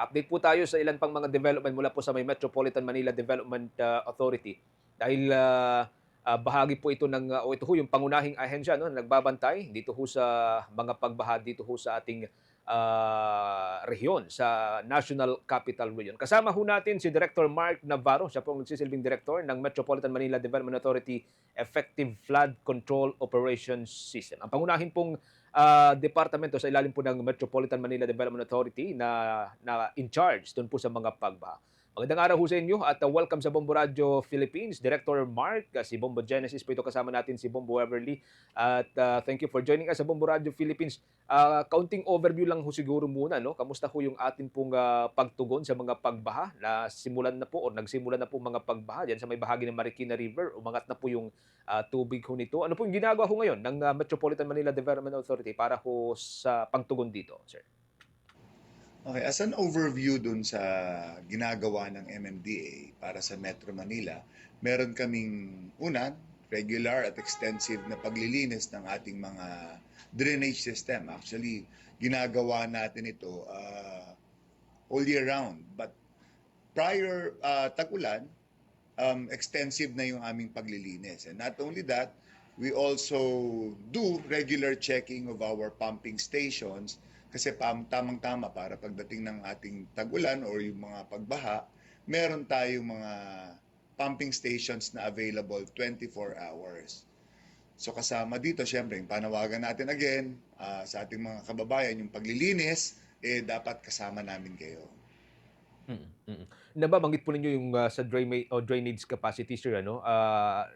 Update po tayo sa ilan pang mga development mula po sa may Metropolitan Manila Development Authority. Dahil bahagi po ito ng o ito ho yung pangunahing ahensya no na nagbabantay dito ho sa mga pagbaha dito ho sa ating rehiyon sa National Capital Region. Kasama ho natin si Director Mark Navarro, siya po ang nagsisilbing director ng Metropolitan Manila Development Authority Effective Flood Control Operations System. Ang pangunahin pong departamento sa ilalim po ng Metropolitan Manila Development Authority na in charge doon po sa mga pagbaha. Magandang araw ho sa inyo at welcome sa Bombo Radio Philippines. Director Mark, si Bombo Genesis po ito kasama natin si Bombo Everly. At thank you for joining us sa Bombo Radio Philippines. Kaunting overview lang ho siguro muna, no? Kamusta ho yung atin pong pagtugon sa mga pagbaha na simulan na po o nagsimulan na po mga pagbaha diyan sa may bahagi ng Marikina River. Umangat na po yung tubig ho nito. Ano po yung ginagawa ho ngayon ng Metropolitan Manila Development Authority para ho sa pagtugon dito, sir? Okay, as an overview dun sa ginagawa ng MMDA para sa Metro Manila, meron kaming una, regular at extensive na paglilinis ng ating mga drainage system. Actually, ginagawa natin ito all year round. But prior tag-ulan, extensive na yung aming paglilinis. And not only that, we also do regular checking of our pumping stations kasi tamang-tama para pagdating ng ating tag-ulan or yung mga pagbaha, meron tayong mga pumping stations na available 24 hours. So kasama dito, syempre, yung panawagan natin again sa ating mga kababayan, yung paglilinis, dapat kasama namin kayo. Nababanggit po ninyo yung sa drainage capacity, sir, ano?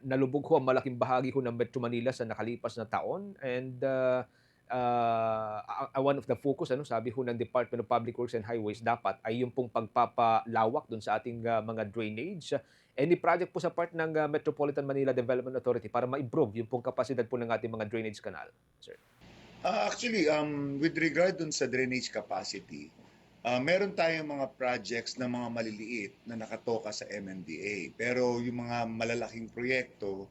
Nalubog ho ang malaking bahagi ho ng Metro Manila sa nakalipas na taon and one of the focus, ano, sabi ho ng Department of Public Works and Highways dapat ay yung pong pagpapalawak dun sa ating mga drainage. Any project po sa part ng Metropolitan Manila Development Authority para ma-improve yung pong kapasidad po ng ating mga drainage canal, sir? Actually, with regard dun sa drainage capacity, meron tayong mga projects na mga maliliit na nakatoka sa MMDA. Pero yung mga malalaking proyekto,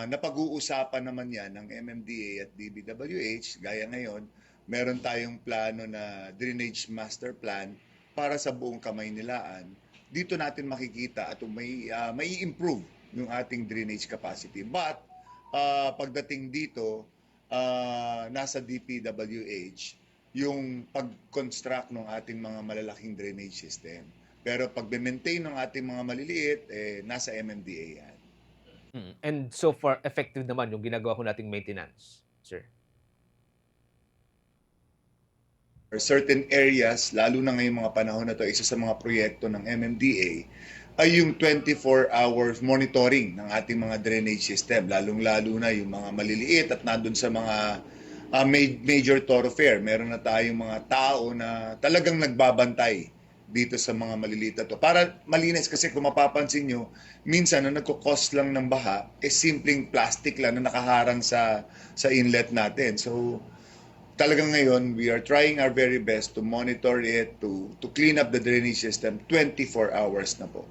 napag-uusapan naman yan ng MMDA at DBWH. Gaya ngayon, meron tayong plano na Drainage Master Plan para sa buong Kamaynilaan. Dito natin makikita at may improve yung ating drainage capacity. But pagdating dito, nasa DPWH yung pag-construct ng ating mga malalaking drainage system. Pero pag-maintain ng ating mga maliliit, nasa MMDA yan. And so far, effective naman yung ginagawa ko nating maintenance, sir? For certain areas, lalo na ngayong mga panahon na to, isa sa mga proyekto ng MMDA ay yung 24 hours monitoring ng ating mga drainage system, lalong-lalo na yung mga maliliit at nandun sa mga major thoroughfare. Meron na tayong mga tao na talagang nagbabantay dito sa mga maliliit na to. Para malinis kasi kung mapapansin nyo, minsan na nagkukos lang ng baha, simpleng plastic lang na nakaharang sa inlet natin. So talagang ngayon, we are trying our very best to monitor it, to clean up the drainage system 24 hours na po.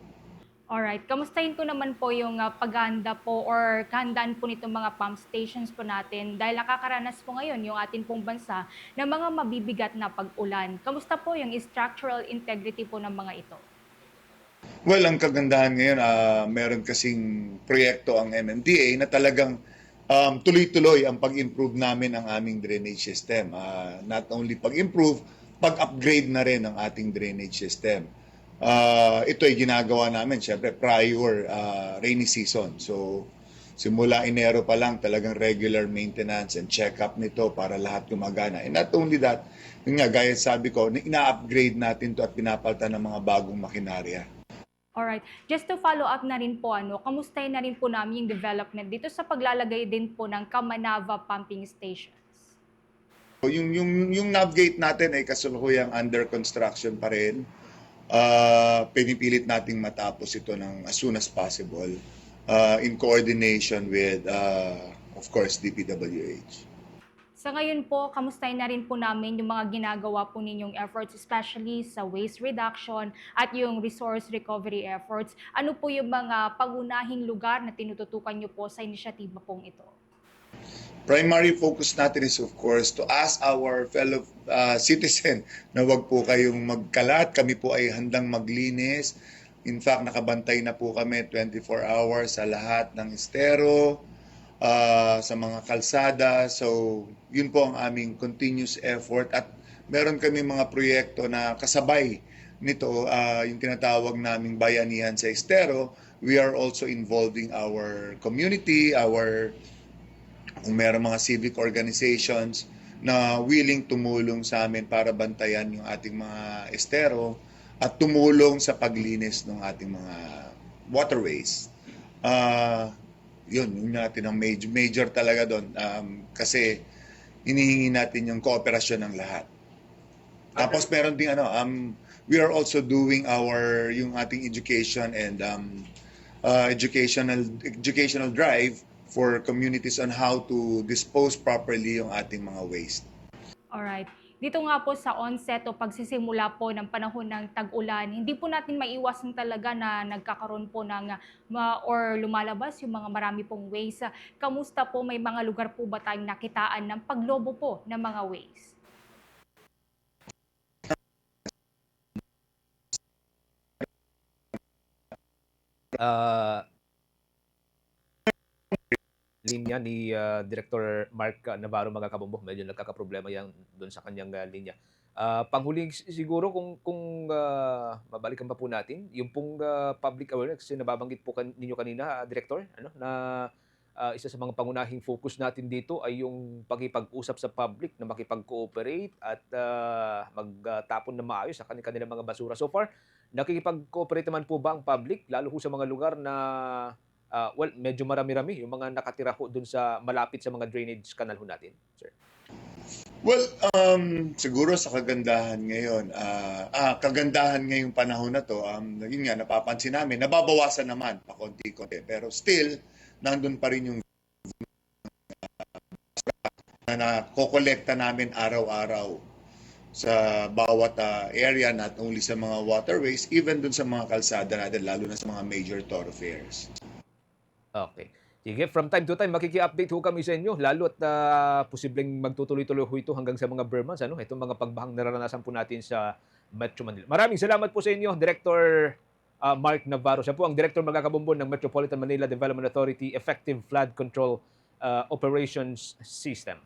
Alright, kamustahin ko naman po yung paghahanda po or kahandaan po nitong mga pump stations po natin dahil nakakaranas po ngayon yung atin pong bansa ng mga mabibigat na pag-ulan. Kamusta po yung structural integrity po ng mga ito? Well, ang kagandahan ngayon, meron kasing proyekto ang MMDA na talagang tuloy-tuloy ang pag-improve namin ang aming drainage system. Not only pag-improve, pag-upgrade na rin ang ating drainage system. Ito ay ginagawa namin, syempre, prior rainy season. So, simula Enero pa lang, talagang regular maintenance and check-up nito para lahat gumagana. And not only that, yun nga, gaya sabi ko, ina-upgrade natin to at pinapalitan ng mga bagong makinarya. Alright, just to follow up na rin po, kamustahin na rin po namin yung development dito sa paglalagay din po ng Kamanava pumping stations? So, yung navigate natin ay kasalukuyang under construction pa rin. Pinipilit nating matapos ito ng as soon as possible in coordination with, of course, DPWH. Sa ngayon po, kamustahin na rin po namin yung mga ginagawa po ninyong efforts, especially sa waste reduction at yung resource recovery efforts. Ano po yung mga pangunahing lugar na tinututukan nyo po sa inisyatiba pong ito? primary focus natin is of course to ask our fellow citizen na wag po kayong magkalat. Kami po ay handang maglinis. In fact, nakabantay na po kami 24 hours sa lahat ng estero, sa mga kalsada. So, yun po ang aming continuous effort. At meron kami mga proyekto na kasabay nito, yung tinatawag naming bayanihan sa estero. We are also involving our community, kung meron mga civic organizations na willing tumulong sa amin para bantayan yung ating mga estero at tumulong sa paglinis ng ating mga waterways. Yun natin ang major talaga doon, kasi hinihingi natin yung kooperasyon ng lahat. Tapos meron ding we are also doing yung ating education and educational drive for communities on how to dispose properly yung ating mga waste. Alright. Dito nga po sa onset o pagsisimula po ng panahon ng tag-ulan, hindi po natin maiwasan talaga na nagkakaroon po ng or lumalabas yung mga marami pong waste. Kamusta po? May mga lugar po ba tayong nakitaan ng paglobo po ng mga waste? Linya ni Director Mark Navarro, mga kabombo, medyo nagkakaproblema yan doon sa kanyang linya. Panghuling siguro kung mabalikan pa po natin, yung pong public awareness, kasi nababanggit po ninyo kanina, Director, na isa sa mga pangunahing focus natin dito ay yung pakipag-usap sa public na makipag-cooperate at magtapon na maayos sa kanilang mga basura. So far, nakikipag-cooperate naman po ba ang public, lalo ho sa mga lugar na medyo marami-rami yung mga nakatira ho dun sa malapit sa mga drainage canal ho natin, sir? Well, siguro sa kagandahan ngayon, kagandahan ngayong panahon na to, yun nga, napapansin namin, nababawasan naman pa konti-konti, pero still, nandun pa rin yung na nakokolekta namin araw-araw sa bawat area, not only sa mga waterways, even dun sa mga kalsada natin, lalo na sa mga major thoroughfares. Okay. Sige, from time to time, makiki-update ho kami sa inyo, lalo at posibleng magtutuloy-tuloy ho ito hanggang sa mga Burmans, itong mga pagbahang nararanasan po natin sa Metro Manila. Maraming salamat po sa inyo, Director Mark Navarro. Siya po ang Director mga kabumbon ng Metropolitan Manila Development Authority Effective Flood Control Operations System.